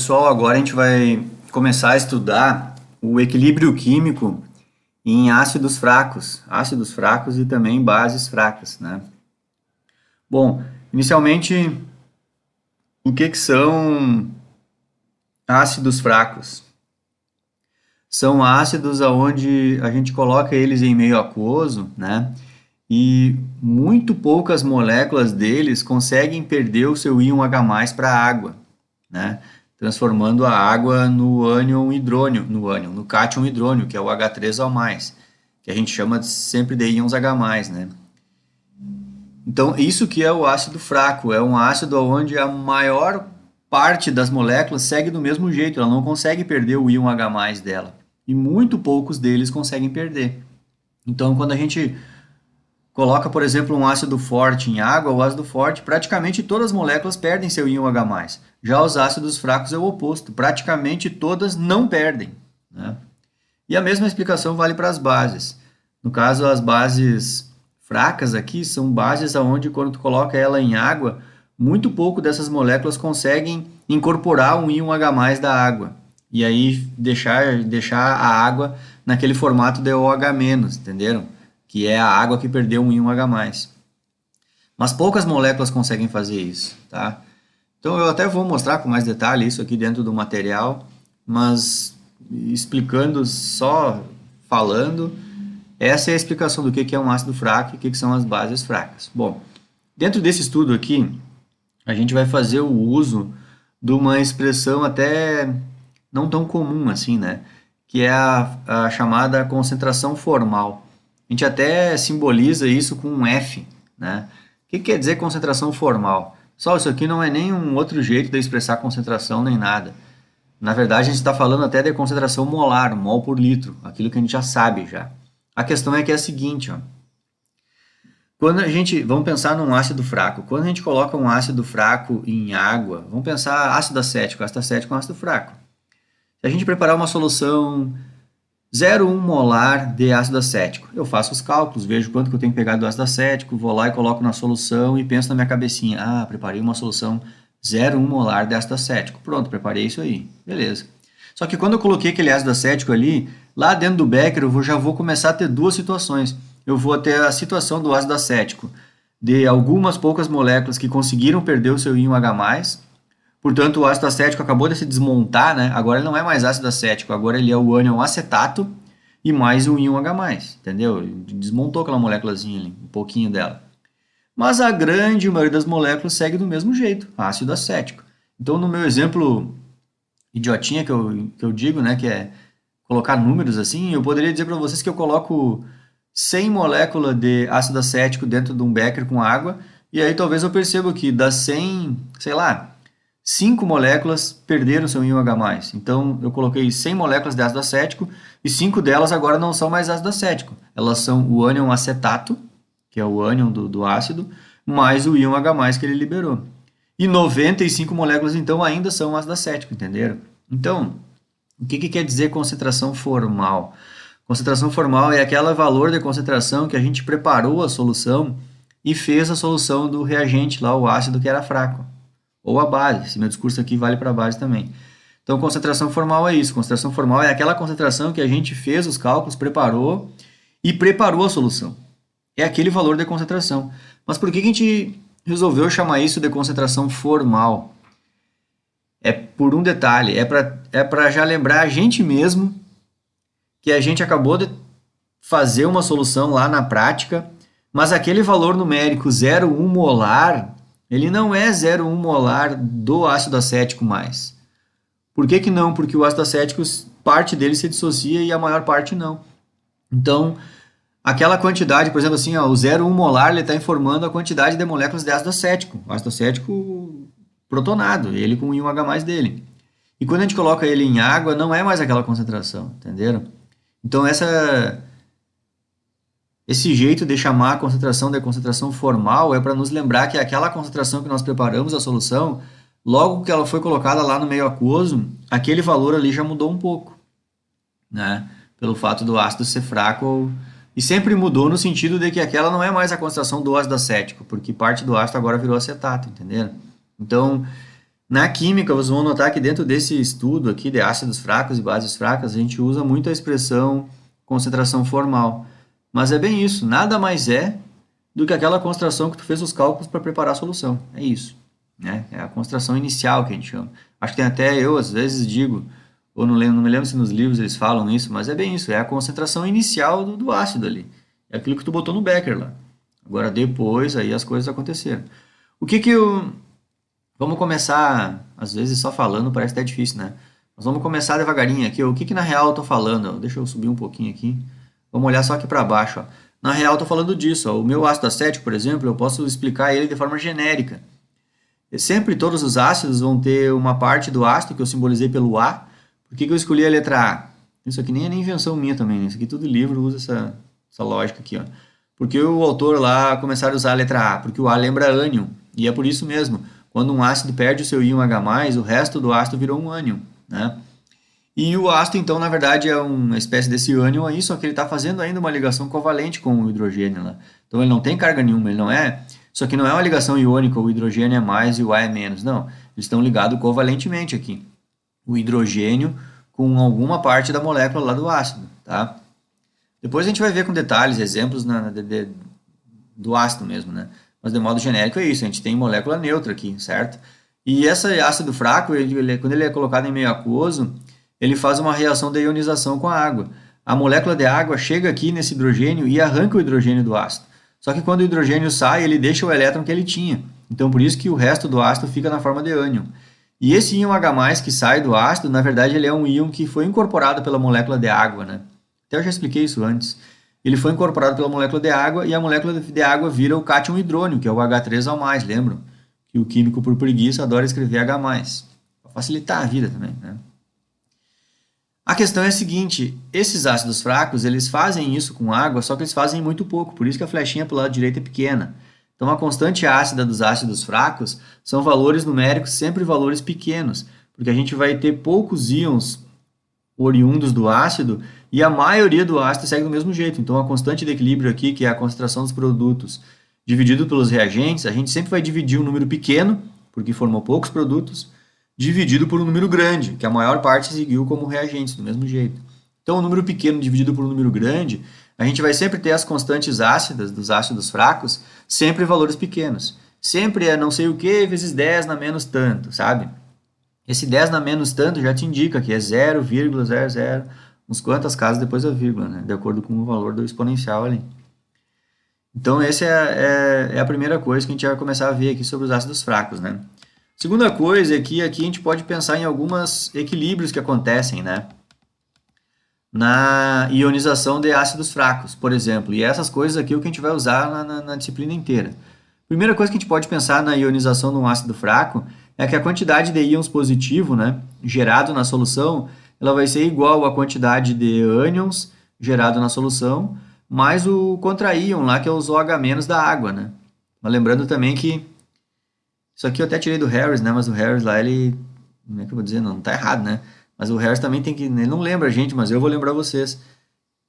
Pessoal, agora a gente vai começar a estudar o equilíbrio químico em ácidos fracos e também bases fracas, né? Bom, inicialmente, o que são ácidos fracos? São ácidos onde a gente coloca eles em meio aquoso, né? E muito poucas moléculas deles conseguem perder o seu íon H+ para a água, né? Transformando a água no ânion hidrônio, no cátion hidrônio, que é o H3O+, que a gente chama sempre de íons H+, né? Então, isso que é o ácido fraco, é um ácido onde a maior parte das moléculas segue do mesmo jeito, ela não consegue perder o íon H+ dela. E muito poucos deles conseguem perder. Então, quando a gente coloca, por exemplo, um ácido forte em água, o ácido forte, praticamente todas as moléculas perdem seu íon H+. Já os ácidos fracos é o oposto, praticamente todas não perdem, né? E a mesma explicação vale para as bases. No caso, as bases fracas aqui são bases onde, quando tu coloca ela em água, muito pouco dessas moléculas conseguem incorporar um íon H+ da água. E aí deixar a água naquele formato de OH-, entenderam? Que é a água que perdeu um íon H+. Mas poucas moléculas conseguem fazer isso, tá? Então eu até vou mostrar com mais detalhe isso aqui dentro do material, mas explicando só falando, essa é a explicação do que é um ácido fraco e o que são as bases fracas. Bom, dentro desse estudo aqui, a gente vai fazer o uso de uma expressão até não tão comum assim, né? Que é a chamada concentração formal. A gente até simboliza isso com um F, né? O que quer dizer concentração formal? Só isso aqui não é nem um outro jeito de expressar concentração nem nada. Na verdade, a gente está falando até de concentração molar, mol por litro, aquilo que a gente já sabe já. A questão é que é a seguinte, ó. Vamos pensar num ácido fraco. Quando a gente coloca um ácido fraco em água, vamos pensar ácido acético é um ácido fraco. Se a gente preparar uma solução 0,1 molar de ácido acético, eu faço os cálculos, vejo quanto que eu tenho que pegar do ácido acético, vou lá e coloco na solução e penso na minha cabecinha, preparei uma solução 0,1 molar de ácido acético. Pronto, preparei isso aí. Beleza. Só que quando eu coloquei aquele ácido acético ali, lá dentro do becker eu já vou começar a ter duas situações. Eu vou ter a situação do ácido acético, de algumas poucas moléculas que conseguiram perder o seu íon H+, portanto o ácido acético acabou de se desmontar, né? Agora ele não é mais ácido acético, agora ele é o ânion acetato e mais um íon H+, entendeu? Desmontou aquela moléculazinha ali, um pouquinho dela. Mas a grande maioria das moléculas segue do mesmo jeito, ácido acético. Então, no meu exemplo idiotinha que eu digo, né, que é colocar números assim, eu poderia dizer para vocês que eu coloco 100 moléculas de ácido acético dentro de um becker com água, e aí talvez eu perceba que das 100, sei lá, 5 moléculas perderam seu íon H+. Então, eu coloquei 100 moléculas de ácido acético e 5 delas agora não são mais ácido acético. Elas são o ânion acetato, que é o ânion do ácido, mais o íon H+ que ele liberou. E 95 moléculas, então, ainda são ácido acético, entenderam? Então, o que quer dizer concentração formal? Concentração formal é aquele valor de concentração que a gente preparou a solução e fez a solução do reagente lá, o ácido que era fraco. Ou a base, esse meu discurso aqui vale para a base também. Então, concentração formal é isso. Concentração formal é aquela concentração que a gente fez os cálculos, preparou e preparou a solução. É aquele valor de concentração. Mas por que a gente resolveu chamar isso de concentração formal? É por um detalhe, é para já lembrar a gente mesmo que a gente acabou de fazer uma solução lá na prática, mas aquele valor numérico 0,1 molar, ele não é 0,1 molar do ácido acético mais. Por que não? Porque o ácido acético, parte dele se dissocia e a maior parte não. Então, aquela quantidade, por exemplo, assim, ó, o 0,1 molar ele está informando a quantidade de moléculas de ácido acético. O ácido acético protonado, ele com o íon H+ dele. E quando a gente coloca ele em água, não é mais aquela concentração, entenderam? Então, esse jeito de chamar a concentração de concentração formal é para nos lembrar que aquela concentração que nós preparamos a solução, logo que ela foi colocada lá no meio aquoso, aquele valor ali já mudou um pouco, né? Pelo fato do ácido ser fraco. E sempre mudou no sentido de que aquela não é mais a concentração do ácido acético, porque parte do ácido agora virou acetato, entenderam? Então, Na química, vocês vão notar que dentro desse estudo aqui de ácidos fracos e bases fracas, a gente usa muito a expressão concentração formal. Mas é bem isso, nada mais é do que aquela concentração que tu fez os cálculos para preparar a solução. É isso, né? É a concentração inicial que a gente chama. Acho que tem até eu, às vezes, digo, ou não me lembro se nos livros eles falam isso, mas é bem isso, é a concentração inicial do ácido ali. É aquilo que tu botou no becker lá. Agora, depois, aí as coisas aconteceram. O que que eu... Vamos começar, às vezes só falando parece até difícil, né? Mas vamos começar devagarinho aqui. O que que na real eu estou falando? Deixa eu subir um pouquinho aqui. Vamos olhar só aqui para baixo. Ó. Na real eu estou falando disso. Ó. O meu ácido acético, por exemplo, eu posso explicar ele de forma genérica. Sempre todos os ácidos vão ter uma parte do ácido que eu simbolizei pelo A. Por que que eu escolhi a letra A? Isso aqui nem é nem invenção minha também. Né? Isso aqui tudo livro usa essa lógica aqui. Ó. Porque o autor lá começaram a usar a letra A? Porque o A lembra ânion. E é por isso mesmo. Quando um ácido perde o seu íon H+, o resto do ácido virou um ânion, né? E o ácido, então, na verdade, é uma espécie desse ânion aí, só que ele está fazendo ainda uma ligação covalente com o hidrogênio lá. Então, ele não tem carga nenhuma, ele não é... Isso aqui não é uma ligação iônica, o hidrogênio é mais e o A é menos, não. Eles estão ligados covalentemente aqui. O hidrogênio com alguma parte da molécula lá do ácido, tá? Depois a gente vai ver com detalhes, exemplos do ácido mesmo, né? Mas de modo genérico é isso, a gente tem molécula neutra aqui, certo? E esse ácido fraco, quando ele é colocado em meio aquoso, ele faz uma reação de ionização com a água. A molécula de água chega aqui nesse hidrogênio e arranca o hidrogênio do ácido. Só que quando o hidrogênio sai, ele deixa o elétron que ele tinha. Então por isso que o resto do ácido fica na forma de ânion. E esse íon H+, que sai do ácido, na verdade ele é um íon que foi incorporado pela molécula de água, né? Até eu já expliquei isso antes. Ele foi incorporado pela molécula de água e a molécula de água vira o cátion hidrônio, que é o H3O+, lembram? Que o químico, por preguiça, adora escrever H+, para facilitar a vida também, né? A questão é a seguinte, esses ácidos fracos, eles fazem isso com água, só que eles fazem muito pouco, por isso que a flechinha para o lado direito é pequena. Então, a constante ácida dos ácidos fracos são valores numéricos, sempre valores pequenos, porque a gente vai ter poucos íons oriundos do ácido e a maioria do ácido segue do mesmo jeito. Então, a constante de equilíbrio aqui, que é a concentração dos produtos dividido pelos reagentes, a gente sempre vai dividir um número pequeno, porque formou poucos produtos, dividido por um número grande, que a maior parte seguiu como reagentes, do mesmo jeito. Então, o número pequeno dividido por um número grande, a gente vai sempre ter as constantes ácidas dos ácidos fracos, sempre valores pequenos. Sempre é não sei o que vezes 10 na menos tanto, sabe? Esse 10 na menos tanto já te indica que é 0,00, uns quantas casas depois da vírgula, né? De acordo com o valor do exponencial ali. Então, essa é a primeira coisa que a gente vai começar a ver aqui sobre os ácidos fracos, né? Segunda coisa é que aqui a gente pode pensar em alguns equilíbrios que acontecem, né? Na ionização de ácidos fracos, por exemplo. E essas coisas aqui é o que a gente vai usar na disciplina inteira. Primeira coisa que a gente pode pensar na ionização de um ácido fraco é que a quantidade de íons positivo, né, gerado na solução, ela vai ser igual à quantidade de ânions gerado na solução, mais o contraíon lá, que é o OH- da água, né? Mas lembrando também que isso aqui eu até tirei do Harris, né? Mas o Harris lá, ele... Como é que eu vou dizer? Não tá errado, né? Mas o Harris também tem que... Ele não lembra a gente, mas eu vou lembrar vocês.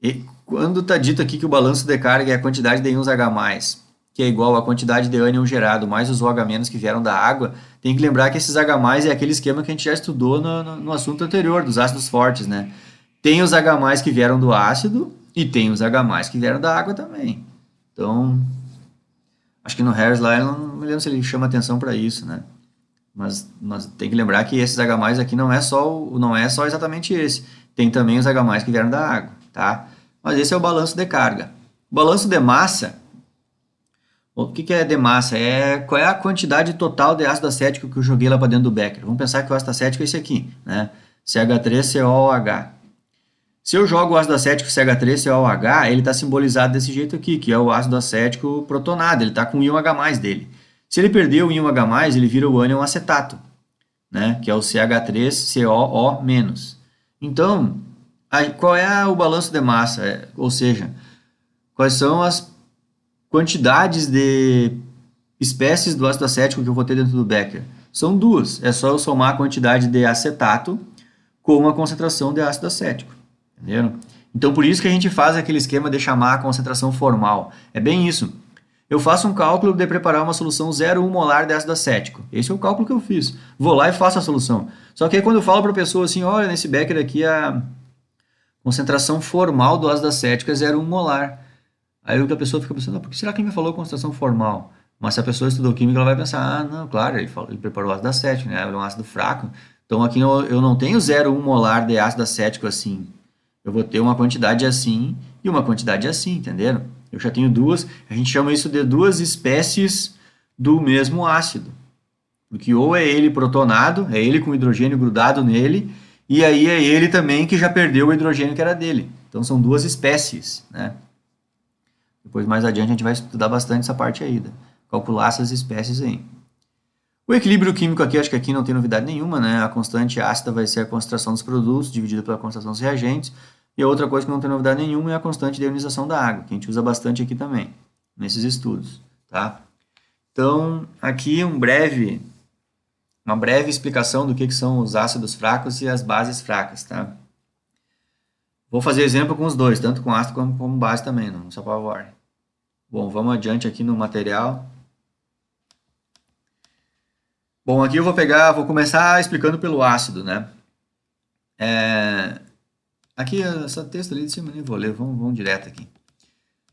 E quando tá dito aqui que o balanço de carga é a quantidade de íons H+, que é igual à quantidade de ânion gerado mais os OH- que vieram da água, tem que lembrar que esses H+ é aquele esquema que a gente já estudou no assunto anterior, dos ácidos fortes, né? Tem os H+ que vieram do ácido e tem os H+ que vieram da água também. Então, acho que no Harris lá, eu não me lembro se ele chama atenção para isso, né? Mas tem que lembrar que esses H+ aqui não é só exatamente esse. Tem também os H+ que vieram da água, tá? Mas esse é o balanço de carga. O balanço de massa... O que é de massa? Qual é a quantidade total de ácido acético que eu joguei lá para dentro do becker. Vamos pensar que o ácido acético é esse aqui, né? CH3COOH. Se eu jogo o ácido acético CH3COOH, ele está simbolizado desse jeito aqui, que é o ácido acético protonado, ele está com o íon H+ dele. Se ele perder o íon H+, ele vira o ânion acetato, né? Que é o CH3COO-. Então, qual é o balanço de massa? Ou seja, quais são as quantidades de espécies do ácido acético que eu vou ter dentro do becker? São duas. É só eu somar a quantidade de acetato com a concentração de ácido acético. Entenderam? Então, por isso que a gente faz aquele esquema de chamar a concentração formal. É bem isso. eu faço um cálculo de preparar uma solução 0,1 molar de ácido acético. Esse é o cálculo que eu fiz. Vou lá e faço a solução. Só que aí quando eu falo para a pessoa assim, olha, nesse becker aqui a concentração formal do ácido acético é 0,1 molar. Aí a pessoa fica pensando, por que será que ele me falou concentração formal? Mas se a pessoa estudou química, ela vai pensar, ah, não, claro, ele preparou ácido acético, né? É um ácido fraco. Então aqui eu não tenho 0,1 molar de ácido acético assim. Eu vou ter uma quantidade assim e uma quantidade assim, entenderam? Eu já tenho duas, a gente chama isso de duas espécies do mesmo ácido. Porque ou é ele protonado, é ele com hidrogênio grudado nele, e aí é ele também que já perdeu o hidrogênio que era dele. Então são duas espécies, né? Depois mais adiante a gente vai estudar bastante essa parte aí, calcular essas espécies aí. O equilíbrio químico aqui, acho que aqui não tem novidade nenhuma, né? A constante ácida vai ser a concentração dos produtos dividida pela concentração dos reagentes. E a outra coisa que não tem novidade nenhuma é a constante de ionização da água, que a gente usa bastante aqui também, nesses estudos, tá? Então, aqui uma breve explicação do que são os ácidos fracos e as bases fracas, tá? Vou fazer exemplo com os dois, tanto com ácido como com base também, não se apavore. Bom, vamos adiante aqui no material. Bom, aqui eu vou começar explicando pelo ácido, né? Aqui, essa texto ali de cima, nem vou ler, vamos direto aqui.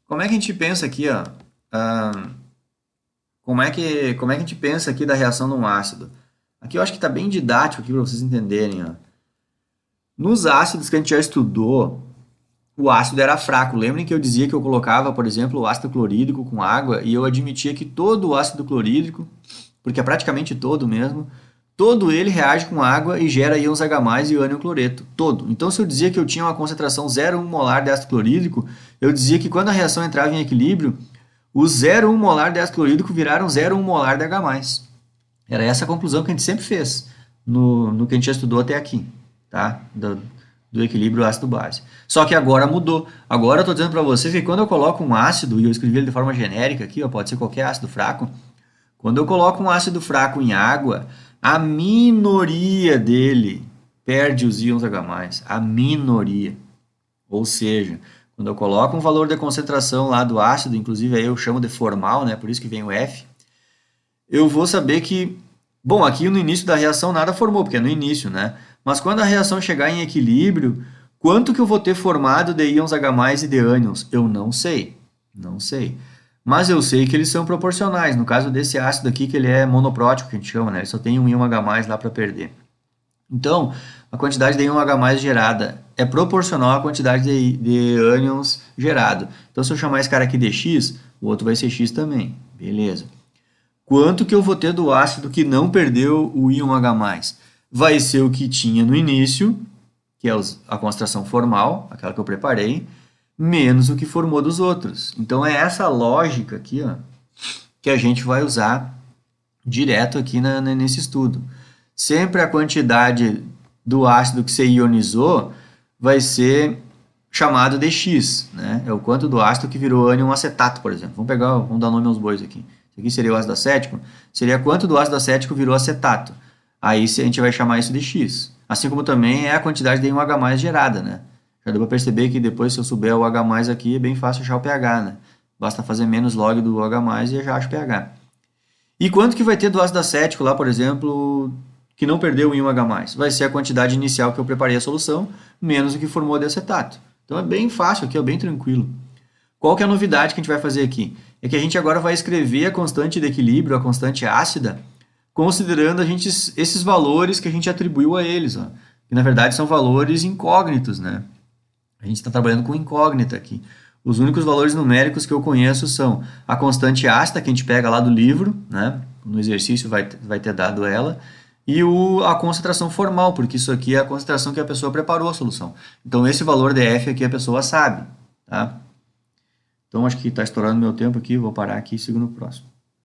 Como é que a gente pensa aqui, ó? Como é que a gente pensa aqui da reação de um ácido? Aqui eu acho que está bem didático aqui para vocês entenderem, ó. Nos ácidos que a gente já estudou, o ácido era fraco. Lembrem que eu dizia que eu colocava, por exemplo, o ácido clorídrico com água e eu admitia que todo o ácido clorídrico, porque é praticamente todo mesmo, todo ele reage com água e gera íons H+, e ânion cloreto, todo. Então, se eu dizia que eu tinha uma concentração 0,1 molar de ácido clorídrico, eu dizia que quando a reação entrava em equilíbrio, o 0,1 molar de ácido clorídrico viraram 0,1 molar de H+. Era essa a conclusão que a gente sempre fez no que a gente já estudou até aqui, tá? Do equilíbrio ácido-base. Só que agora mudou. Agora eu estou dizendo para vocês que quando eu coloco um ácido, e eu escrevi ele de forma genérica aqui, ó, pode ser qualquer ácido fraco, quando eu coloco um ácido fraco em água, a minoria dele perde os íons H+, a minoria. Ou seja, quando eu coloco um valor de concentração lá do ácido, inclusive aí eu chamo de formal, né, por isso que vem o F, eu vou saber que, bom, aqui no início da reação nada formou, porque é no início, né? Mas quando a reação chegar em equilíbrio, quanto que eu vou ter formado de íons H+, e de ânions? Eu não sei, não sei. Mas eu sei que eles são proporcionais. No caso desse ácido aqui, que ele é monoprótico, que a gente chama, né? Ele só tem um íon H+ lá para perder. Então, a quantidade de íon H+ gerada é proporcional à quantidade de ânions gerado. Então, se eu chamar esse cara aqui de X, o outro vai ser X também. Beleza. Quanto que eu vou ter do ácido que não perdeu o íon H+? Vai ser o que tinha no início, que é a concentração formal, aquela que eu preparei, menos o que formou dos outros. Então, é essa lógica aqui, ó, que a gente vai usar direto aqui nesse estudo. Sempre a quantidade do ácido que você ionizou vai ser chamado de X, né? É o quanto do ácido que virou ânion acetato, por exemplo. Vamos dar nome aos bois aqui. Isso aqui seria o ácido acético. Seria quanto do ácido acético virou acetato. Aí a gente vai chamar isso de X. Assim como também é a quantidade de íon H+ gerada, né? Já deu para perceber que depois, se eu souber o H+ aqui, é bem fácil achar o pH, né? Basta fazer menos log do H+ e eu já acho o pH. E quanto que vai ter do ácido acético lá, por exemplo, que não perdeu o íon H+? Vai ser a quantidade inicial que eu preparei a solução, menos o que formou de acetato. Então é bem fácil aqui, é bem tranquilo. Qual que é a novidade que a gente vai fazer aqui? É que a gente agora vai escrever a constante de equilíbrio, a constante ácida, considerando esses valores que a gente atribuiu a eles, ó, que na verdade são valores incógnitos, né? A gente está trabalhando com incógnita aqui. Os únicos valores numéricos que eu conheço são a constante ácida, que a gente pega lá do livro, né? No exercício vai ter dado ela, e a concentração formal, porque isso aqui é a concentração que a pessoa preparou a solução. Então, esse valor de F aqui a pessoa sabe, tá? Então, acho que está estourando meu tempo aqui, vou parar aqui e sigo no próximo.